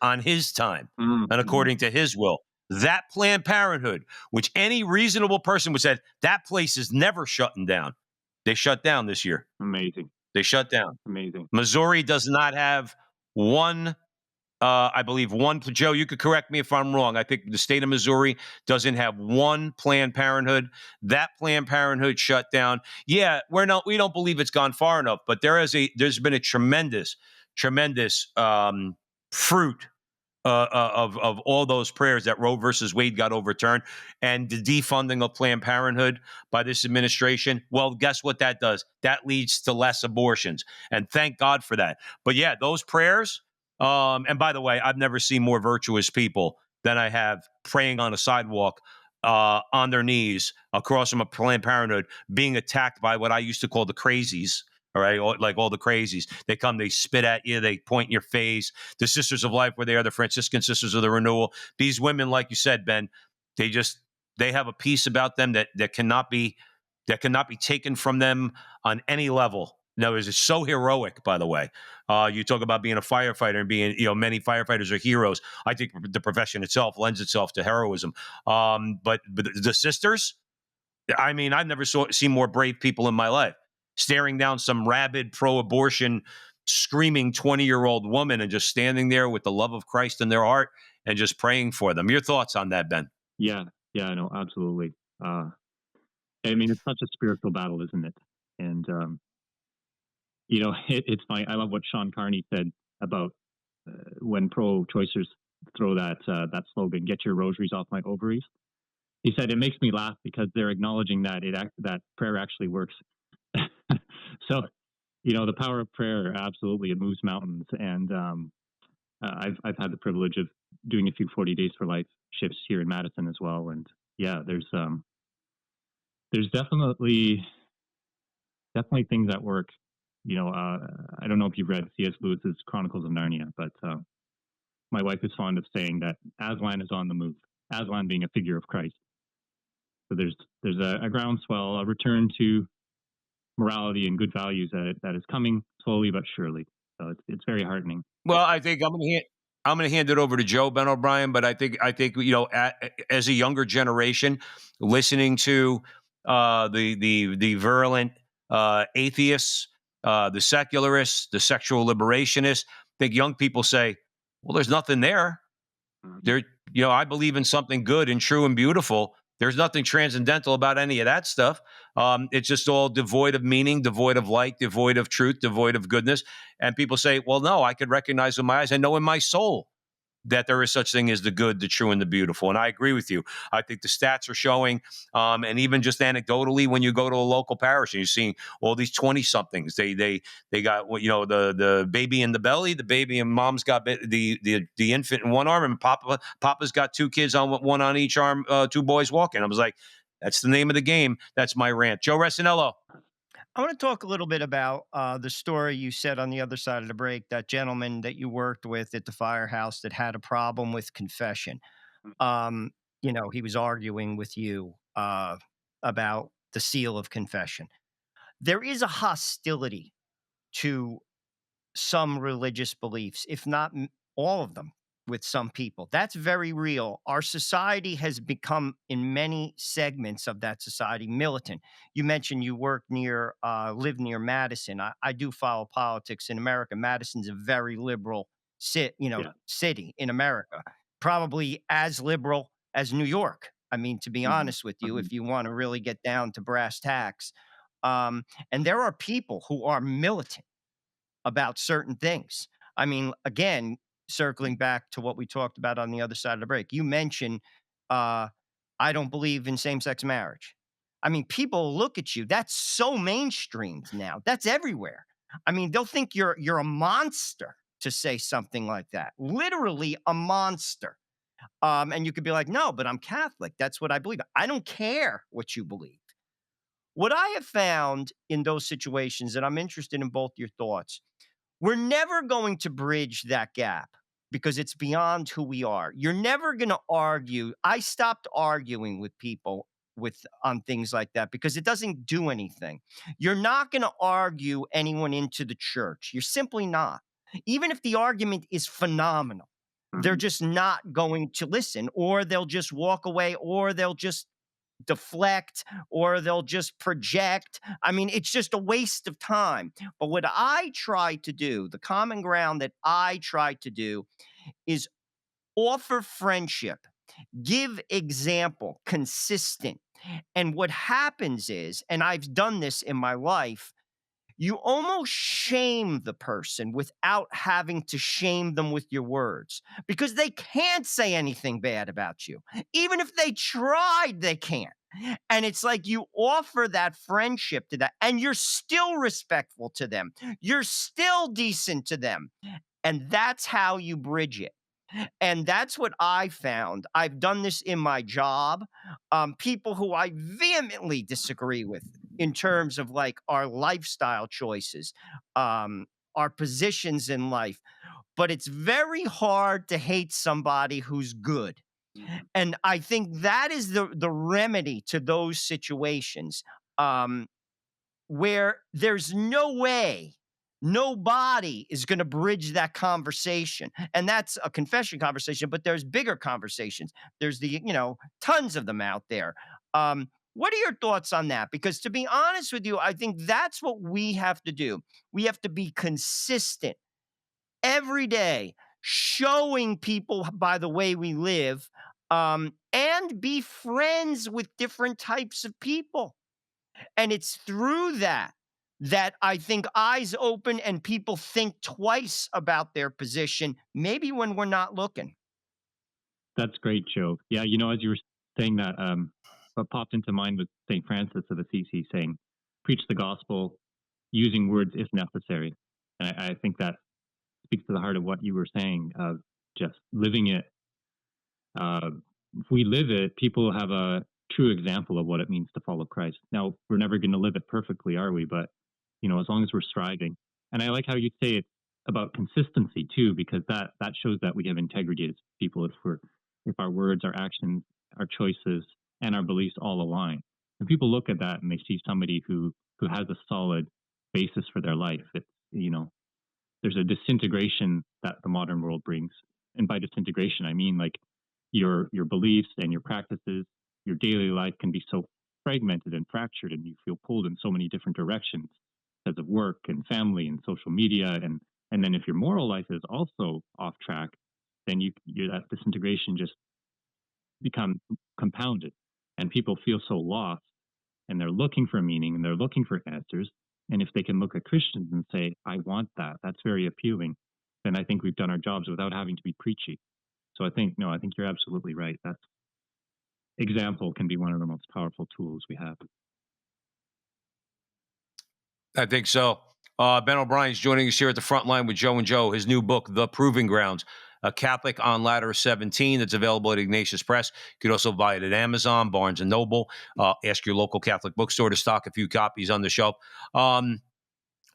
on his time and according to his will. That Planned Parenthood, which any reasonable person would say, that place is never shutting down. They shut down this year. Amazing. They shut down. Amazing. Missouri does not have one. I believe one. Joe, you could correct me if I'm wrong. I think the state of Missouri doesn't have one Planned Parenthood. That Planned Parenthood shut down. Yeah, we don't believe it's gone far enough, but there's been a tremendous fruit of all those prayers that Roe versus Wade got overturned, and the defunding of Planned Parenthood by this administration. Well, guess what that does? That leads to less abortions, and thank God for that. But yeah, those prayers. And by the way, I've never seen more virtuous people than I have praying on a sidewalk on their knees across from a Planned Parenthood, being attacked by what I used to call the crazies. All right, like all the crazies. They come, they spit at you, they point in your face. The Sisters of Life, where they are the Franciscan Sisters of the Renewal. These women, like you said, Ben, they have a peace about them that cannot be that cannot be taken from them on any level. In other words, it's so heroic, by the way. You talk about being a firefighter and being, many firefighters are heroes. I think the profession itself lends itself to heroism. But the sisters, I mean, I've never seen more brave people in my life staring down some rabid pro-abortion, screaming 20-year-old woman and just standing there with the love of Christ in their heart and just praying for them. Your thoughts on that, Ben? Yeah, no, absolutely. I mean, it's such a spiritual battle, isn't it? And it's funny. I love what Sean Carney said about when pro-choicers throw that slogan, "Get your rosaries off my ovaries." He said it makes me laugh because they're acknowledging that that prayer actually works. So, the power of prayer, absolutely, it moves mountains. And I've had the privilege of doing a few 40 Days for Life shifts here in Madison as well. And yeah, there's definitely things that work. I don't know if you've read C.S. Lewis's Chronicles of Narnia, but my wife is fond of saying that Aslan is on the move. Aslan being a figure of Christ. So there's a groundswell, a return to morality and good values that is coming slowly but surely. So it's very heartening. Well, I think I'm going to hand it over to Joe, Ben O'Brien, but I think as a younger generation, listening to the virulent atheists, the secularists, the sexual liberationists, I think young people say, "Well, there's nothing there. There, I believe in something good and true and beautiful. There's nothing transcendental about any of that stuff. It's just all devoid of meaning, devoid of light, devoid of truth, devoid of goodness." And people say, "Well, no, I could recognize with my eyes. I know in my soul that there is such thing as the good, the true, and the beautiful." And I agree with you. I think the stats are showing, and even just anecdotally, when you go to a local parish and you're seeing all these 20-somethings, they got the baby in the belly, the baby and mom's got the infant in one arm, and Papa's got two kids on one on each arm, two boys walking. I was like, that's the name of the game. That's my rant. Joe Resinello. I want to talk a little bit about the story you said on the other side of the break, that gentleman that you worked with at the firehouse that had a problem with confession. Um, he was arguing with you about the seal of confession. There is a hostility to some religious beliefs, if not all of them, with some people. That's very real. Our society has become, in many segments of that society, militant. You mentioned you live near Madison. I do follow politics in America. Madison's a very liberal Yeah. city in America, probably as liberal as New York. I mean, to be honest with you, if you want to really get down to brass tacks. And there are people who are militant about certain things. I mean, again, circling back to what we talked about on the other side of the break, you mentioned, uh, I don't believe in same sex marriage. I mean, people look at you. That's so mainstreamed now. That's everywhere. I mean, they'll think you're a monster to say something like that. Literally a monster. And you could be like, no, but I'm Catholic. That's what I believe. I don't care what you believe. What I have found in those situations, and I'm interested in both your thoughts, we're never going to bridge that gap because it's beyond who we are. You're never going to argue. I stopped arguing with people on things like that because it doesn't do anything. You're not going to argue anyone into the church. You're simply not. Even if the argument is phenomenal, they're just not going to listen, or they'll just walk away, or they'll just deflect, or they'll just project. I mean, it's just a waste of time. But what I try to do, the common ground that I try to do, is offer friendship, give example, consistent. And what happens is, and I've done this in my life, you almost shame the person without having to shame them with your words because they can't say anything bad about you. Even if they tried, they can't. And it's like you offer that friendship to that, and you're still respectful to them. You're still decent to them. And that's how you bridge it. And that's what I found. I've done this in my job. People who I vehemently disagree with in terms of like our lifestyle choices, our positions in life. But it's very hard to hate somebody who's good. And I think that is the remedy to those situations. um, where there's no way, nobody is going to bridge that conversation. And that's a confession conversation, but there's bigger conversations. There's tons of them out there. What are your thoughts on that? Because to be honest with you, I think that's what we have to do. We have to be consistent every day, showing people by the way we live, and be friends with different types of people. And it's through that I think eyes open and people think twice about their position, maybe when we're not looking. That's great, Joe. Yeah, as you were saying that, what popped into mind was St. Francis of Assisi saying, preach the gospel using words if necessary. And I think that speaks to the heart of what you were saying of just living it. If we live it, people have a true example of what it means to follow Christ. Now, we're never going to live it perfectly, are we? But, as long as we're striving. And I like how you say it's about consistency too, because that shows that we have integrity as people if our words, our actions, our choices, and our beliefs all align. And people look at that and they see somebody who has a solid basis for their life. It's, there's a disintegration that the modern world brings. And by disintegration, I mean like your beliefs and your practices, your daily life can be so fragmented and fractured, and you feel pulled in so many different directions because of work and family and social media, and then if your moral life is also off track, then that disintegration just become compounded, and people feel so lost, and they're looking for meaning and they're looking for answers. And if they can look at Christians and say, I want that, that's very appealing, then I think we've done our jobs without having to be preachy. So I think you're absolutely right. That example can be one of the most powerful tools we have. I think so. Ben O'Brien's joining us here at the front line with Joe and Joe. His new book, The Proving Grounds, a Catholic on Ladder 17, that's available at Ignatius Press. You could also buy it at Amazon, Barnes & Noble. Ask your local Catholic bookstore to stock a few copies on the shelf. Ben,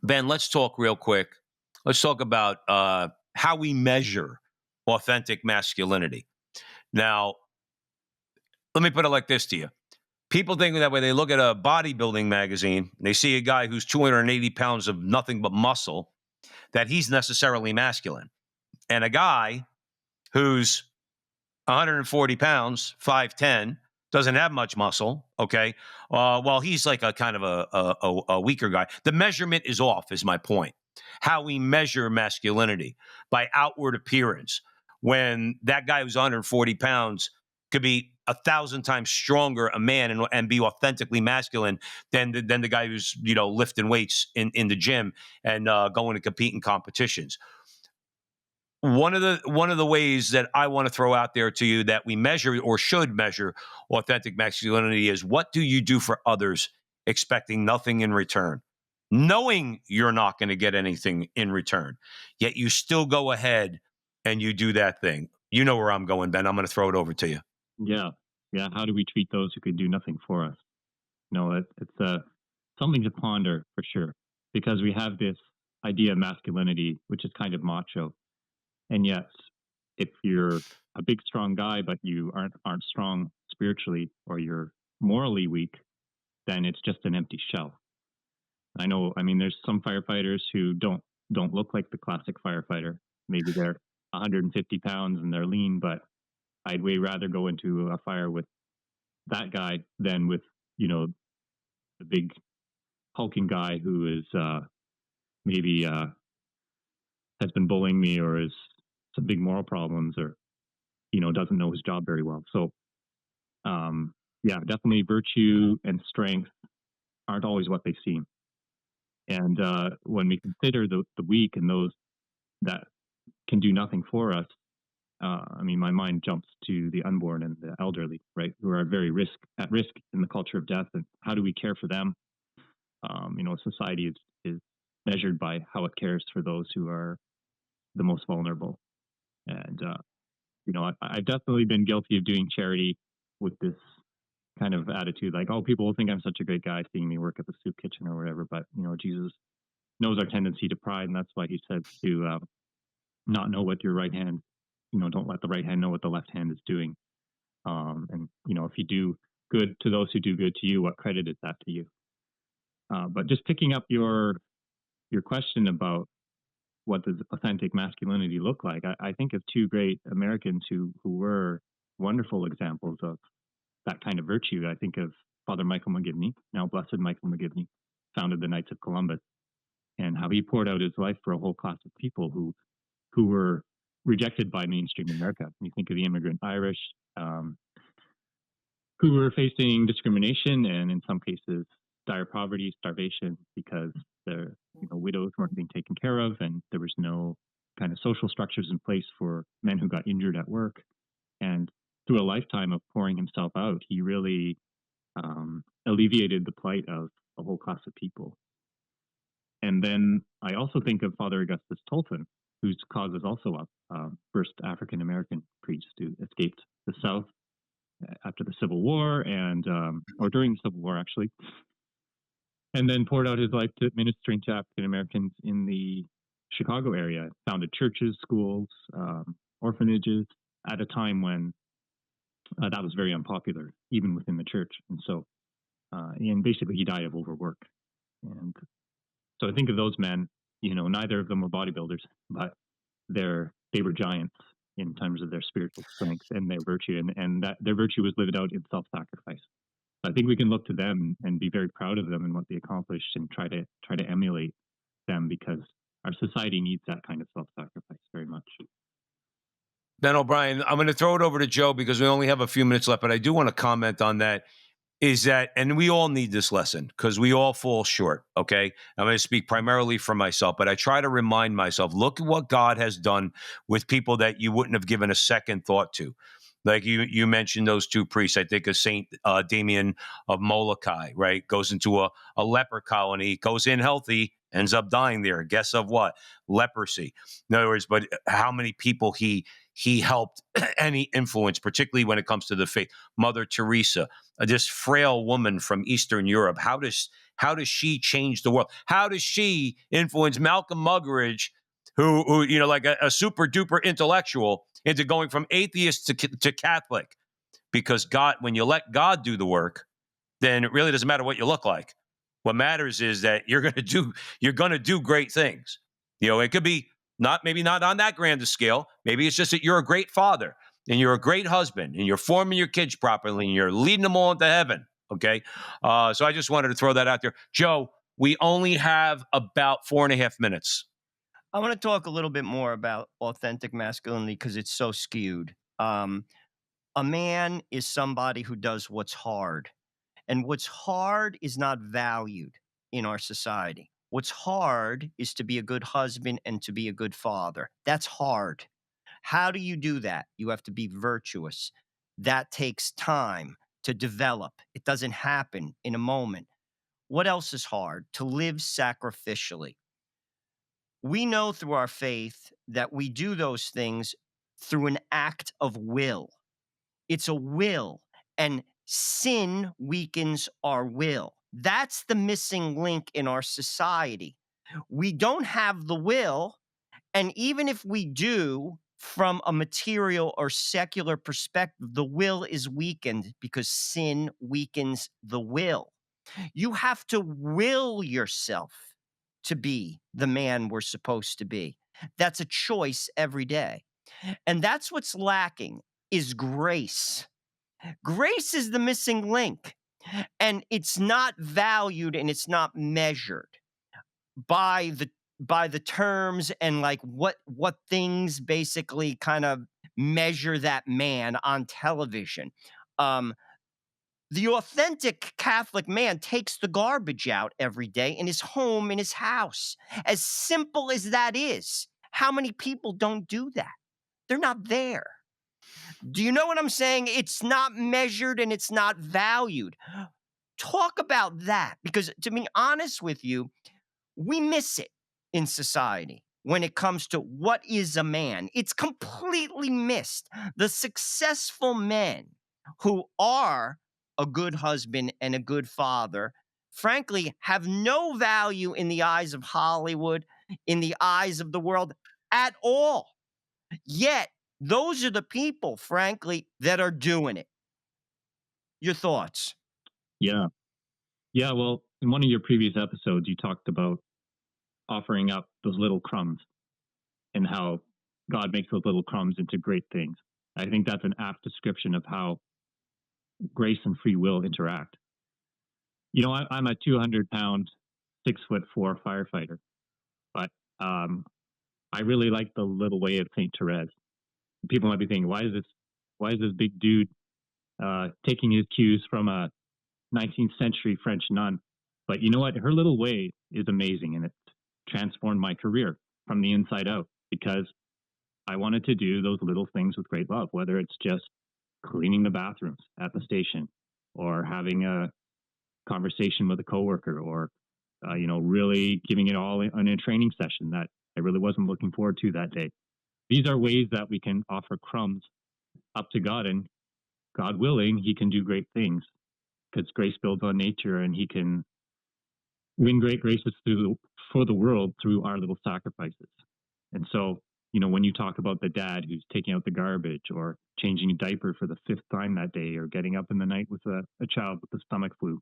let's talk real quick. Let's talk about how we measure authentic masculinity. Now, let me put it like this to you. People think that when they look at a bodybuilding magazine, they see a guy who's 280 pounds of nothing but muscle, that he's necessarily masculine. And a guy who's 140 pounds, 5'10", doesn't have much muscle, okay? Well, he's like a kind of a weaker guy. The measurement is off, is my point. How we measure masculinity by outward appearance, when that guy who's 140 pounds could be 1,000 times stronger a man and be authentically masculine than the guy who's lifting weights in the gym and going to compete in competitions. One of the ways that I want to throw out there to you that we measure or should measure authentic masculinity is, what do you do for others expecting nothing in return, knowing you're not going to get anything in return, yet you still go ahead and you do that thing. You know where I'm going, Ben. I'm going to throw it over to you. Yeah. How do we treat those who can do nothing for us? It's something to ponder for sure, because we have this idea of masculinity, which is kind of macho. And yet, if you're a big, strong guy, but you aren't strong spiritually, or you're morally weak, then it's just an empty shell. I mean, there's some firefighters who don't look like the classic firefighter. Maybe they're 150 pounds and they're lean, but I'd way rather go into a fire with that guy than with, the big hulking guy who is maybe has been bullying me, or is some big moral problems, or doesn't know his job very well. So definitely virtue and strength aren't always what they seem. And when we consider the weak and those that can do nothing for us, I mean, my mind jumps to the unborn and the elderly, right, who are at risk in the culture of death. And how do we care for them? Society is measured by how it cares for those who are the most vulnerable. And I've definitely been guilty of doing charity with this kind of attitude, like, oh, people will think I'm such a great guy seeing me work at the soup kitchen or whatever. But Jesus knows our tendency to pride, and that's why he said to not know what your right hand, don't let the right hand know what the left hand is doing. And if you do good to those who do good to you, what credit is that to you? But just picking up your question about what does authentic masculinity look like, I think of two great Americans who were wonderful examples of that kind of virtue. I think of Father Michael McGivney, now Blessed Michael McGivney, founded the Knights of Columbus, and how he poured out his life for a whole class of people who were rejected by mainstream America. You think of the immigrant Irish, who were facing discrimination and in some cases dire poverty, starvation, because their widows weren't being taken care of, and there was no kind of social structures in place for men who got injured at work. And through a lifetime of pouring himself out, he really alleviated the plight of a whole class of people. And then I also think of Father Augustus Tolton, whose cause is also up, first African American priest who escaped the South after the Civil War or during the Civil War, actually, and then poured out his life to ministering to African Americans in the Chicago area, founded churches, schools, orphanages at a time when that was very unpopular, even within the church. And so, and basically he died of overwork. And so I think of those men, neither of them were bodybuilders, but they were giants in terms of their spiritual strength and their virtue, and that their virtue was lived out in self-sacrifice. I think we can look to them and be very proud of them and what they accomplished, and try to emulate them, because our society needs that kind of self-sacrifice very much. Ben O'Brien, I'm going to throw it over to Joe because we only have a few minutes left, but I do want to comment on that. Is that, and we all need this lesson because we all fall short, okay? I'm going to speak primarily for myself, but I try to remind myself, look at what God has done with people that you wouldn't have given a second thought to. Like you mentioned those two priests. I think of Saint Damien of Molokai, right? Goes into a leper colony, goes in healthy, ends up dying there. Guess of what? Leprosy. In other words, but how many people he helped and he influenced, particularly when it comes to the faith. Mother Teresa, this frail woman from Eastern Europe. How does she change the world? How does she influence Malcolm Muggeridge, who like a super duper intellectual, into going from atheist to Catholic? Because God, when you let God do the work, then it really doesn't matter what you look like. What matters is that you're going to do great things. It could be maybe not on that grand a scale. Maybe it's just that you're a great father and you're a great husband and you're forming your kids properly and you're leading them all into heaven. Okay. So I just wanted to throw that out there. Joe, we only have about 4.5 minutes. I want to talk a little bit more about authentic masculinity because it's so skewed. A man is somebody who does what's hard, and what's hard is not valued in our society. What's hard is to be a good husband and to be a good father. That's hard. How do you do that? You have to be virtuous. That takes time to develop. It doesn't happen in a moment. What else is hard? To live sacrificially. We know through our faith that we do those things through an act of will. It's a will, and sin weakens our will. That's the missing link in our society. We don't have the will, and even if we do, from a material or secular perspective, the will is weakened because sin weakens the will. You have to will yourself to be the man we're supposed to be. That's a choice every day. And that's what's lacking is grace. Grace is the missing link. And it's not valued and it's not measured by the terms and like what things basically kind of measure that man on television. The authentic Catholic man takes the garbage out every day in his home, in his house. As simple as that is, how many people don't do that? They're not there. Do you know what I'm saying? It's not measured and it's not valued. Talk about that, because to be honest with you, we miss it in society when it comes to what is a man. It's completely missed. The successful men who are a good husband and a good father, frankly, have no value in the eyes of Hollywood, in the eyes of the world at all. Yet, those are the people, frankly, that are doing it. Your thoughts? Yeah. Well, in one of your previous episodes, you talked about offering up those little crumbs and how God makes those little crumbs into great things. I think that's an apt description of how grace and free will interact. You know, I'm a 200-pound, 6'4" firefighter, but I really like the little way of Saint Therese. People might be thinking, why is this big dude taking his cues from a 19th century French nun? But you know what? Her little way is amazing, and it transformed my career from the inside out because I wanted to do those little things with great love, whether it's just cleaning the bathrooms at the station or having a conversation with a coworker or, really giving it all in a training session that I really wasn't looking forward to that day. These are ways that we can offer crumbs up to God, and God willing, he can do great things because grace builds on nature, and he can win great graces for the world through our little sacrifices. And so, when you talk about the dad who's taking out the garbage or changing a diaper for the 5th time that day or getting up in the night with a child with the stomach flu,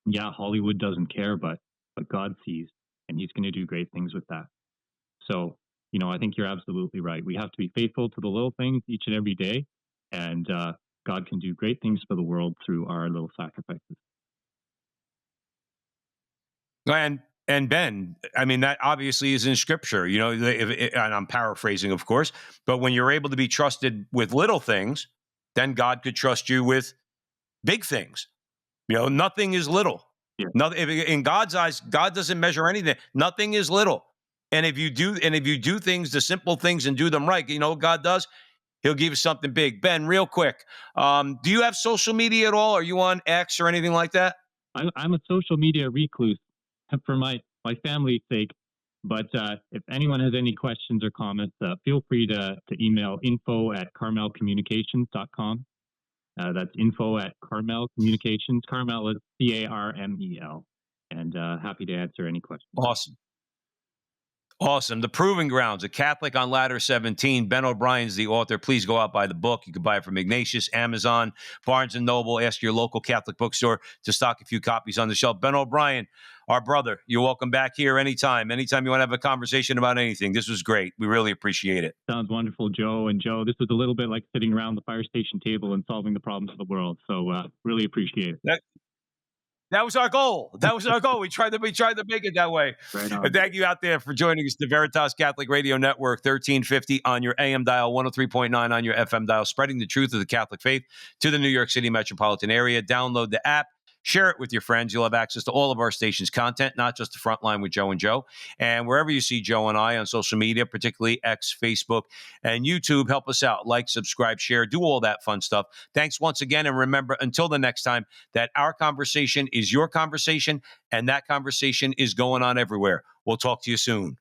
yeah, Hollywood doesn't care, but God sees, and he's going to do great things with that. So, I think you're absolutely right. We have to be faithful to the little things each and every day, and God can do great things for the world through our little sacrifices. And Ben, I mean, that obviously is in Scripture, and I'm paraphrasing, of course, but when you're able to be trusted with little things, then God could trust you with big things. Nothing is little. Yeah. Nothing in God's eyes. God doesn't measure anything. Nothing is little. And if you do things, the simple things, and do them right, you know what God does? He'll give you something big. Ben, real quick, do you have social media at all? Are you on X or anything like that? I'm a social media recluse for my family's sake. But if anyone has any questions or comments, feel free to email info@carmelcommunications.com. That's info@Carmel Communications. Carmel is CARMEL. And happy to answer any questions. Awesome. The Proving Grounds, A Catholic on Ladder 17. Ben O'Brien's the author. Please go out, buy the book. You can buy it from Ignatius, Amazon, Barnes & Noble. Ask your local Catholic bookstore to stock a few copies on the shelf. Ben O'Brien, our brother, you're welcome back here anytime. Anytime you want to have a conversation about anything. This was great. We really appreciate it. Sounds wonderful, Joe. And Joe, this was a little bit like sitting around the fire station table and solving the problems of the world. So really appreciate it. That was our goal. We tried to make it that way. Right on. And thank you out there for joining us. The Veritas Catholic Radio Network, 1350 on your AM dial, 103.9 on your FM dial, spreading the truth of the Catholic faith to the New York City metropolitan area. Download the app. Share it with your friends. You'll have access to all of our station's content, not just the Frontline with Joe and Joe. And wherever you see Joe and I on social media, particularly X, Facebook, and YouTube, help us out. Like, subscribe, share, do all that fun stuff. Thanks once again. And remember, until the next time, that our conversation is your conversation, and that conversation is going on everywhere. We'll talk to you soon.